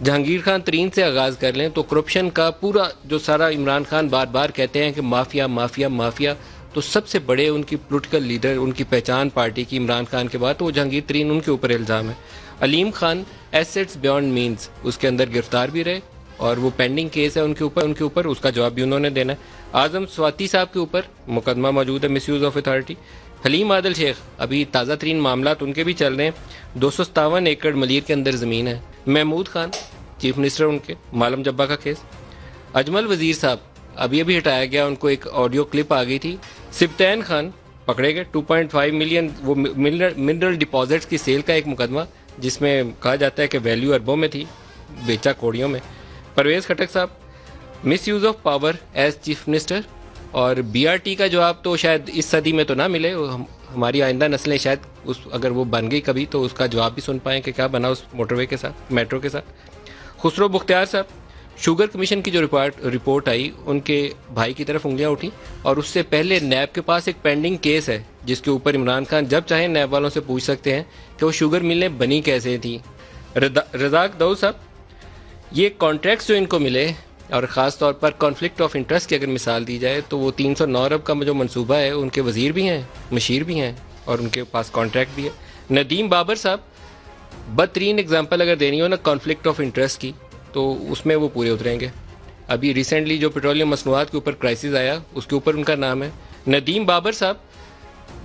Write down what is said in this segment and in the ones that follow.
جہانگیر خان ترین سے آغاز کر لیں تو کرپشن کا پورا جو سارا عمران خان بار بار کہتے ہیں کہ مافیا مافیا مافیا، تو سب سے بڑے ان کی پولیٹیکل لیڈر، ان کی پہچان پارٹی کی عمران خان کے بعد تو وہ جہانگیر ترین ان کے اوپر الزام ہے۔ علیم خان ایسٹس بیونڈ مینز اس کے اندر گرفتار بھی رہے اور وہ پینڈنگ کیس ہے ان کے اوپر اس کا جواب بھی انہوں نے دینا ہے۔ اعظم سواتی صاحب کے اوپر مقدمہ موجود ہے مس use of authority. Haleem Adil Sheikh ابھی تازہ ترین معاملات ان کے بھی چل رہے ہیں، 257 ایکڑ ملیر کے اندر زمین ہے۔ محمود خان چیف منسٹر ان کے، مالم جبہ کا کیس۔ اجمل وزیر صاحب ابھی ہٹایا گیا، ان کو ایک آڈیو کلپ آ گئی تھی۔ سبطین خان پکڑے گئے، 2.5 ملین وہ منرل ڈپازٹس کی سیل کا ایک مقدمہ جس میں کہا جاتا ہے کہ ویلیو اربوں میں تھی، بیچا کوڑیوں میں۔ پرویز خٹک صاحب misuse of power as chief minister, اور بی آر ٹی کا جواب تو شاید اس صدی میں تو نہ ملے، ہماری آئندہ نسلیں شاید اگر وہ بن گئی کبھی تو اس کا جواب بھی سن پائیں کہ کیا بنا اس موٹر وے کے ساتھ، میٹرو کے ساتھ۔ خسرو بختیار صاحب شوگر کمیشن کی جو رپورٹ آئی ان کے بھائی کی طرف انگلیاں اٹھی، اور اس سے پہلے نیب کے پاس ایک پینڈنگ کیس ہے جس کے اوپر عمران خان جب چاہیں نیب والوں سے پوچھ سکتے ہیں کہ وہ شوگر ملیں بنی کیسے تھیں۔ رزاق داؤد صاحب یہ کانٹریکٹس جو ان کو ملے، اور خاص طور پر کانفلکٹ آف انٹرسٹ کی اگر مثال دی جائے تو وہ 309 ارب کا جو منصوبہ ہے ان کے وزیر بھی ہیں، مشیر بھی ہیں، اور ان کے پاس کانٹریکٹ بھی ہے۔ ندیم بابر صاحب بدترین اگزامپل اگر دینی ہو نا کانفلکٹ آف انٹرسٹ کی تو اس میں وہ پورے اتریں گے۔ ابھی ریسنٹلی جو پیٹرولیم مصنوعات کے اوپر کرائسس آیا اس کے اوپر ان کا نام ہے۔ ندیم بابر صاحب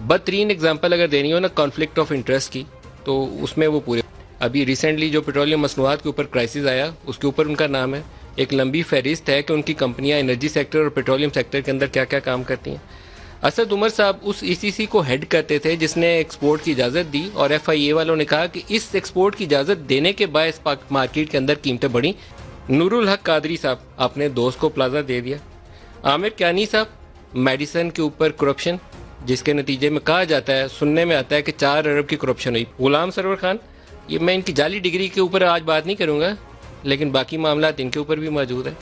بدترین اگزامپل اگر دینی ہو نا کانفلکٹ آف انٹرسٹ کی تو اس میں وہ پورے، ابھی ریسنٹلی جو پیٹرولیم مصنوعات کے اوپر کرائسس آیا اس کے اوپر ان کا نام ہے۔ ایک لمبی فہرست ہے کہ ان کی کمپنیاں انرجی سیکٹر اور پیٹرولیم سیکٹر کے اندر کیا کیا کام کرتی ہیں۔ اسد عمر صاحب اس ای سی سی کو ہیڈ کرتے تھے جس نے ایکسپورٹ کی اجازت دی، اور ایف آئی اے والوں نے کہا کہ اس ایکسپورٹ کی اجازت دینے کے باعث مارکیٹ کے اندر قیمتیں بڑھیں۔ نور الحق قادری صاحب اپنے دوست کو پلازا دے دیا۔ عامر کیانی صاحب میڈیسن کے اوپر کرپشن جس کے نتیجے میں کہا جاتا ہے، سننے میں آتا ہے کہ 4 ارب کی کرپشن ہوئی۔ غلام سرور خان، یہ میں ان کی جعلی ڈگری کے اوپر آج بات نہیں کروں گا لیکن باقی معاملات ان کے اوپر بھی موجود ہیں۔